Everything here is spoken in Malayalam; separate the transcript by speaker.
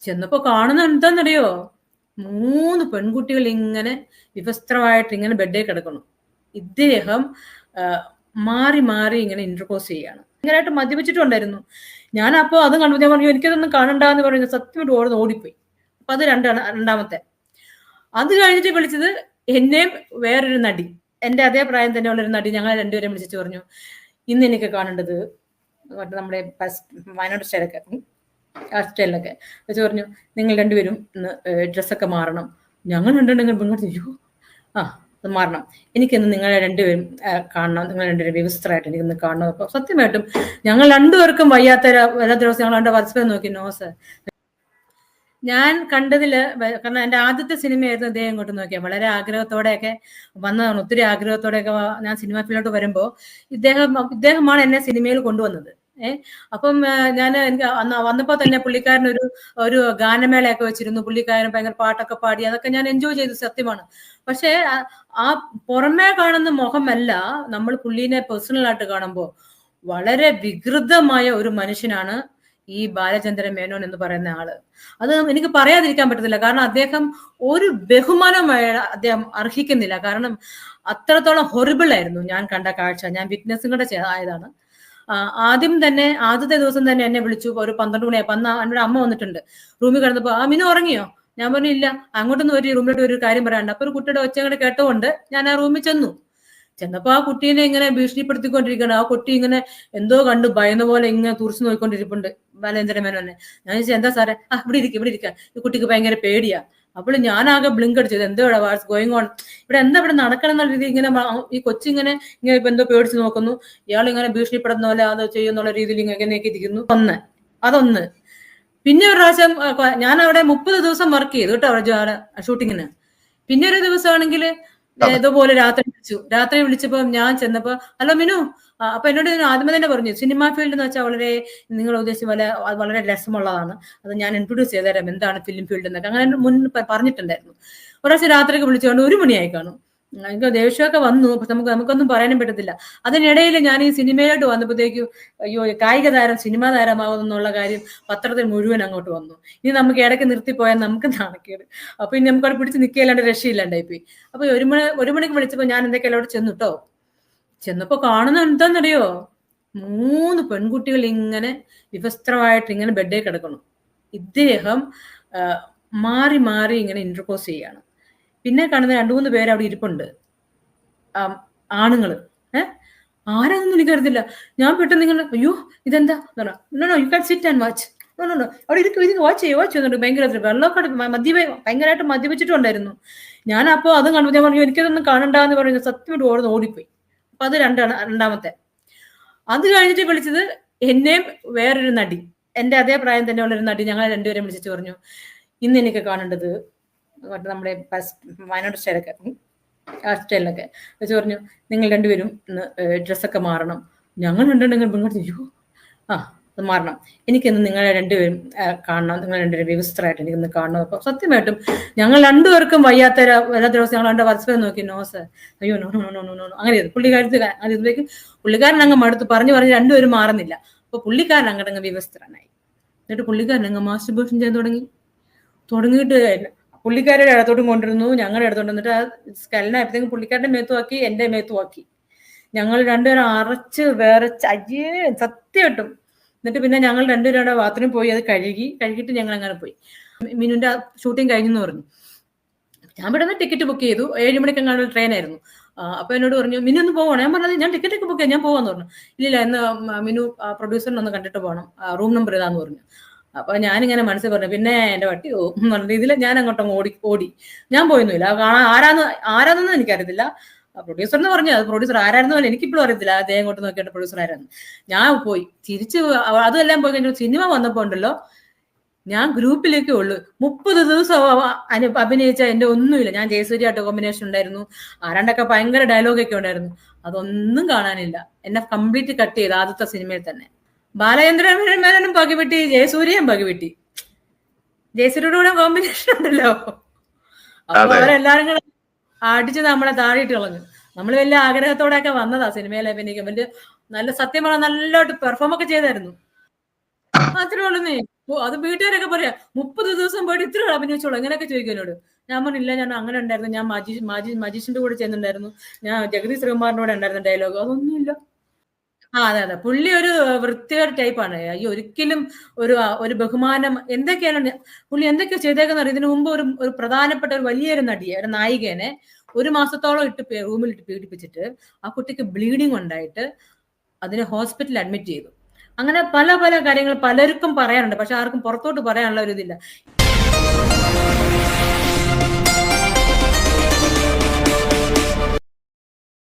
Speaker 1: ചെന്നപ്പോ കാണുന്ന എന്താന്നറിയോ? 3 പെൺകുട്ടികൾ ഇങ്ങനെ വിവസ്ത്രമായിട്ട് ഇങ്ങനെ ബെഡേ കിടക്കണം. ഇദ്ദേഹം മാറി മാറി ഇങ്ങനെ ഇന്റർകോസ് ചെയ്യാണ്. ഭയങ്കരമായിട്ട് മദ്യപിച്ചിട്ടുണ്ടായിരുന്നു. ഞാനപ്പോ അത് കണ്ടപ്പോൾ ഞാൻ പറഞ്ഞു എനിക്കതൊന്നും കാണണ്ടാന്ന് പറഞ്ഞു സത്യമായിട്ട് ഓടിപ്പോയി. അപ്പൊ അത് രണ്ടാമത്തെ. അത് കഴിഞ്ഞിട്ട് വിളിച്ചത് എന്നെയും വേറൊരു നടി, എന്റെ അതേ പ്രായം തന്നെ ഉള്ളൊരു നടി, ഞങ്ങൾ രണ്ടുപേരും വിളിച്ചിട്ട് പറഞ്ഞു ഇന്ന് എനിക്ക് കാണേണ്ടത് നമ്മുടെ വയനാട് സ്റ്റൈലൊക്കെ വെച്ച് പറഞ്ഞു നിങ്ങൾ രണ്ടുപേരും ഇന്ന് ഡ്രസ്സൊക്കെ മാറണം. ഞങ്ങൾ രണ്ടുണ്ടെങ്കിൽ പെൺകുട്ടി അത് മാറണം, എനിക്കിന്ന് നിങ്ങളെ രണ്ടുപേരും കാണണം, നിങ്ങൾ രണ്ടുപേരും വ്യവസ്ഥരായിട്ട് എനിക്കിന്ന് കാണണം. അപ്പൊ സത്യമായിട്ടും ഞങ്ങൾ രണ്ടുപേർക്കും വയ്യാത്ത എല്ലാ ദിവസം ഞങ്ങൾ എൻ്റെ പരസ്പരം നോക്കി നോ സർ. ഞാൻ കണ്ടതില് കാരണം എൻ്റെ ആദ്യത്തെ സിനിമയായിരുന്നു ഇദ്ദേഹം ഇങ്ങോട്ട് നോക്കിയാൽ വളരെ ആഗ്രഹത്തോടെയൊക്കെ വന്നതാണ്. ഒത്തിരി ആഗ്രഹത്തോടെയൊക്കെ ഞാൻ സിനിമ ഫീൽഡിലോട്ട് വരുമ്പോൾ ഇദ്ദേഹമാണ് എന്നെ സിനിമയിൽ കൊണ്ടുവന്നത്. അപ്പം ഞാൻ എനിക്ക് വന്നപ്പോൾ തന്നെ പുള്ളിക്കാരൻ ഒരു ഗാനമേളയൊക്കെ വെച്ചിരുന്നു. പുള്ളിക്കാരൻ ഭയങ്കര പാട്ടൊക്കെ പാടി, അതൊക്കെ ഞാൻ എൻജോയ് ചെയ്തു, സത്യമാണ്. പക്ഷെ ആ പുറമേ കാണുന്ന മുഖമല്ല നമ്മൾ പുള്ളീനെ പേഴ്സണലായിട്ട് കാണുമ്പോൾ വളരെ വികൃതമായ ഒരു മനുഷ്യനാണ് ഈ ബാലചന്ദ്രൻ മേനോൻ എന്ന് പറയുന്ന ആള്. അത് എനിക്ക് പറയാതിരിക്കാൻ പറ്റത്തില്ല. കാരണം അദ്ദേഹം ഒരു ബഹുമാനമായ അദ്ദേഹം അർഹിക്കുന്നില്ല. കാരണം അത്രത്തോളം ഹൊറിബിൾ ആയിരുന്നു ഞാൻ കണ്ട കാഴ്ച. ഞാൻ വിറ്റ്നസ്സും കൂടെ ആയതാണ്. ആദ്യത്തെ ദിവസം തന്നെ എന്നെ വിളിച്ചു. ഒരു 12 മണിയായപ്പോ എന്നോട് അമ്മ വന്നിട്ടുണ്ട്. റൂമിൽ കിടന്നപ്പോ മിനു ഉറങ്ങിയോ? ഞാൻ പറഞ്ഞു ഇല്ല, അങ്ങോട്ടൊന്നും ഒരു റൂമിലോട്ട് ഒരു കാര്യം പറയാണ്ട്. അപ്പൊ ഒരു കുട്ടിയുടെ ഒച്ചയുടെ കേട്ടുകൊണ്ട് ഞാൻ ആ റൂമിൽ ചെന്നപ്പോ ആ കുട്ടീനെ ഇങ്ങനെ ഭീഷണിപ്പെടുത്തിക്കൊണ്ടിരിക്കണം. ആ കുട്ടി ഇങ്ങനെ എന്തോ കണ്ടു ഭയന്ന പോലെ ഇങ്ങനെ തുറച്ചു നോക്കിക്കൊണ്ടിരിപ്പുണ്ട് ബാലേന്ദ്ര മേനോനെ. ഞാൻ ചോദിച്ചാൽ എന്താ സാറേ? ഇവിടെ ഇരിക്കാം, ഈ കുട്ടിക്ക് ഭയങ്കര പേടിയാ. അപ്പോൾ ഞാനാകെ ബ്ലിങ്ക് അടിച്ചത്, എന്തോ വാട്സ് ഗോയിങ് ഓൺ, ഇവിടെ നടക്കണം എന്നുള്ള രീതി. ഇങ്ങനെ ഈ കൊച്ചിങ്ങനെ ഇപ്പൊ എന്തോ പേടിച്ച് നോക്കുന്നു, ഇയാൾ ഇങ്ങനെ ഭീഷണിപ്പെടുന്ന പോലെ അത് ചെയ്യുന്നുള്ള രീതിയിൽ ഇങ്ങനെയൊക്കെ ഇരിക്കുന്നു. അതൊന്ന്. പിന്നെ ഒരു പ്രാവശ്യം ഞാൻ അവിടെ 30 ദിവസം വർക്ക് ചെയ്തു കേട്ടോ ഷൂട്ടിങ്ങിന്. പിന്നെ ഒരു ദിവസമാണെങ്കിൽ ഇതുപോലെ രാത്രി വിളിച്ചപ്പോ ഞാൻ ചെന്നപ്പോ ഹലോ മിനു, അപ്പൊ എന്നോട് ആദ്യമേ തന്നെ പറഞ്ഞു സിനിമാ ഫീൽഡ് എന്ന് വെച്ചാൽ നിങ്ങൾ ഉദ്ദേശിച്ച വളരെ രസമുള്ളതാണ്, അത് ഞാൻ ഇൻട്രൊഡ്യൂസ് ചെയ്തുതരാം എന്താണ് ഫിലിം ഫീൽഡ് എന്നൊക്കെ അങ്ങനെ മുൻ പറഞ്ഞിട്ടുണ്ടായിരുന്നു. ഒരാഴ്ച രാത്രിയൊക്കെ വിളിച്ചുകൊണ്ട് 1 മണിയായി കാണും. എനിക്ക് ദേഷ്യമൊക്കെ വന്നു. പക്ഷെ നമുക്കൊന്നും പറയാനും പറ്റത്തില്ല. അതിനിടയിൽ ഞാൻ ഈ സിനിമയിലോട്ട് വന്നപ്പോഴത്തേക്കും അയ്യോ കായിക താരം സിനിമാ താരമാകുന്നുള്ള കാര്യം പത്രത്തിൽ മുഴുവൻ അങ്ങോട്ട് വന്നു. ഇനി നമുക്ക് ഇടയ്ക്ക് നിർത്തിപ്പോയാൽ നമുക്ക് നാണക്കേട്. അപ്പൊ ഇനി നമുക്കവിടെ പിടിച്ച് നിൽക്കുകയല്ലാണ്ട് രക്ഷയില്ലാണ്ടായിപ്പോയി. അപ്പൊ 1 മണിക്ക് വിളിച്ചപ്പോ ഞാൻ എന്തൊക്കെ അവിടെ ചെന്നപ്പോ കാണുന്ന എന്താന്നറിയോ? 3 പെൺകുട്ടികൾ ഇങ്ങനെ വിവസ്ത്രമായിട്ട് ഇങ്ങനെ ബെഡേ കിടക്കണം. ഇദ്ദേഹം മാറി മാറി ഇങ്ങനെ ഇന്റർകോസ് ചെയ്യാണ്. പിന്നെ കാണുന്ന 2-3 പേര് അവിടെ ഇരിപ്പുണ്ട്, ആണുങ്ങള്. ആരാന്നൊന്നും എനിക്കറിയത്തില്ല. ഞാൻ പെട്ടെന്ന് നിങ്ങൾ അയ്യോ ഇതെന്താ no you can sit and watch, no അവിടെ ഇരിക്കും വാച്ച് ചെയ്യുന്നുണ്ട്. ഭയങ്കര വെള്ളമൊക്കെ ഭയങ്കരമായിട്ട് മദ്യപിച്ചിട്ടുണ്ടായിരുന്നു. ഞാൻ അപ്പോ അതും കണ്ടു. ഞാൻ പറഞ്ഞു എനിക്കതൊന്നും കാണണ്ടെന്ന് പറഞ്ഞു സത്യമായിട്ട് ഓടിപ്പോയി. അപ്പൊ അത് രണ്ടാമത്തെ. അത് കഴിഞ്ഞിട്ട് വിളിച്ചത് എന്നെയും വേറൊരു നടി, എന്റെ അതേ പ്രായം തന്നെ ഉള്ളൊരു നടി, ഞങ്ങൾ രണ്ടുപേരും വിളിച്ചിട്ട് പറഞ്ഞു ഇന്ന് എനിക്ക് കാണേണ്ടത് നമ്മുടെ വയനാട് സ്റ്റൈലൊക്കെ വെച്ച് പറഞ്ഞു നിങ്ങൾ രണ്ടുപേരും ഇന്ന് ഡ്രസ്സൊക്കെ മാറണം. ഞങ്ങൾ രണ്ടുണ്ടെങ്കിൽ പെൺകുട്ടി അത് മാറണം, എനിക്കിന്ന് നിങ്ങളെ രണ്ടുപേരും കാണണം, നിങ്ങൾ രണ്ടുപേരും വ്യവസ്ഥരായിട്ട് എനിക്കിന്ന് കാണണം. അപ്പൊ സത്യമായിട്ടും ഞങ്ങൾ രണ്ടുപേർക്കും വയ്യാത്ത എല്ലാ ദിവസം ഞങ്ങൾ എൻ്റെ പരസ്പരം നോക്കി നോ സർ, അയ്യോ നോ അങ്ങനെ പുള്ളിക്കാരൻ അങ്ങ് മടുത്ത് പറഞ്ഞു രണ്ടുപേരും മാറുന്നില്ല. അപ്പൊ പുള്ളിക്കാരൻ അങ്ങോട്ടങ്ങ് വ്യവസ്ഥനായി. എന്നിട്ട് പുള്ളിക്കാരൻ അങ്ങ് മാസ്റ്റർബേഷൻ ചെയ്യാൻ തുടങ്ങിയിട്ട് പുള്ളിക്കാരുടെ ഇടത്തോട്ടും കൊണ്ടിരുന്നു, ഞങ്ങളുടെ ഇടത്തോട്ട്. എന്നിട്ട് ആ സ്കലിനായപ്പോഴത്തേക്കും പുള്ളിക്കാരുടെ മേത്തുമാക്കി, എൻ്റെ മേത്തുമാക്കി. ഞങ്ങൾ രണ്ടുപേരും വിറച്ച് അയ്യേ സത്യമായിട്ടും. എന്നിട്ട് പിന്നെ ഞങ്ങൾ രണ്ടുപേരും ബാത്റൂമിൽ പോയി അത് കഴുകിയിട്ട് ഞങ്ങൾ അങ്ങനെ പോയി. മിനുന്റെ ഷൂട്ടിങ് കഴിഞ്ഞെന്ന് പറഞ്ഞു. ഞാൻ ഇവിടെ ടിക്കറ്റ് ബുക്ക് ചെയ്തു. 7 മണിക്കെങ്ങാണ്ട് ട്രെയിൻ ആയിരുന്നു. അപ്പൊ എന്നോട് പറഞ്ഞു മിനു ഒന്ന് പോകണം. ഞാൻ പറഞ്ഞത് ഞാൻ ടിക്കറ്റ് ഒക്കെ ബുക്ക് ചെയ്യാം, ഞാൻ പോകാന്ന് പറഞ്ഞു. ഇല്ല ഇന്ന് മിനു പ്രൊഡ്യൂസറിനെ ഒന്ന് കണ്ടിട്ട് പോകണം, റൂം നമ്പർ ഇതാന്ന് പറഞ്ഞു. അപ്പൊ ഞാനിങ്ങനെ മനസ്സിൽ പറഞ്ഞു പിന്നെ എന്റെ വട്ടി പോകും രീതിയിൽ ഞാൻ അങ്ങോട്ടങ്ങ് ഓടി. ഞാൻ പോയൊന്നുമില്ല. കാണാൻ ആരാന്നൊന്നും എനിക്കറിയത്തില്ല. പ്രൊഡ്യൂസർ എന്ന് പറഞ്ഞു, അത് പ്രൊഡ്യൂസർ ആരായിരുന്നു എനിക്കിപ്പോഴും അറിയത്തില്ല. അദ്ദേഹം അങ്ങോട്ട് നോക്കിയിട്ട് പ്രൊഡ്യൂസർ ആരായിരുന്നു. ഞാൻ പോയി തിരിച്ച് അതെല്ലാം പോയി കഴിഞ്ഞു. സിനിമ വന്നപ്പോ ഉണ്ടല്ലോ ഞാൻ ഗ്രൂപ്പിലേക്കേ ഉള്ളു. 30 ദിവസം അഭിനയിച്ച എന്റെ ഒന്നുമില്ല. ഞാൻ ജയസൂര്യയായിട്ട് കോമ്പിനേഷൻ ഉണ്ടായിരുന്നു, ആരാണ്ടൊക്കെ ഭയങ്കര ഡയലോഗൊക്കെ ഉണ്ടായിരുന്നു. അതൊന്നും കാണാനില്ല. എന്നെ കംപ്ലീറ്റ് കട്ട് ചെയ്ത് ആദ്യത്തെ സിനിമയിൽ തന്നെ. ബാലചന്ദ്രൻ മേനോനും പകുവിട്ടി, ജയസൂര്യയും പകുവിട്ടി. ജയസൂര്യയുടെ കൂടെ കോമ്പിനേഷൻ ഉണ്ടല്ലോ. അപ്പൊ അവരെല്ലാരും കൂടെ അടിച്ച് നമ്മളെ താഴെയിട്ട് കളഞ്ഞു. നമ്മൾ വലിയ ആഗ്രഹത്തോടെയൊക്കെ വന്നതാ സിനിമയിൽ അഭിനയിക്കാൻ. വലിയ നല്ല സത്യമാണ്, നല്ലോട്ട് പെർഫോം ഒക്കെ ചെയ്തായിരുന്നു. അത്രേ ഉള്ളൂ. അത് വീട്ടുകാരൊക്കെ പറയാ 30 ദിവസം പോയിട്ട് ഇത്ര അഭിനയിച്ചോളൂ എങ്ങനെയൊക്കെ ചോദിക്കും എന്നോട്. ഞാൻ പറഞ്ഞില്ല, ഞാൻ അങ്ങനെ ഉണ്ടായിരുന്നു, ഞാൻ മജീഷിന്റെ കൂടെ ചെയ്യുന്നുണ്ടായിരുന്നു, ഞാൻ ജഗതി ശ്രീകുമാറിന്റെ കൂടെ ഉണ്ടായിരുന്ന ഡയലോഗ് അതൊന്നുമില്ല. അതെ. പുള്ളി ഒരു വൃത്തികെട്ട ടൈപ്പാണ്. അയ്യോ ഒരിക്കലും ഒരു ബഹുമാനം എന്തൊക്കെയാണ് പുള്ളി എന്തൊക്കെയോ ചെയ്തേക്കെന്ന് അറിയാം. ഇതിനു മുമ്പ് ഒരു പ്രധാനപ്പെട്ട ഒരു വലിയൊരു നടിയെ, ഒരു നായികനെ 1 മാസത്തോളം റൂമിലിട്ട് പീഡിപ്പിച്ചിട്ട് ആ കുട്ടിക്ക് ബ്ലീഡിങ് ഉണ്ടായിട്ട് അതിനെ ഹോസ്പിറ്റലിൽ അഡ്മിറ്റ് ചെയ്തു. അങ്ങനെ പല പല കാര്യങ്ങൾ പലർക്കും പറയാനുണ്ട്. പക്ഷെ ആർക്കും പുറത്തോട്ട് പറയാനുള്ള ഒരു ഇതില്ല.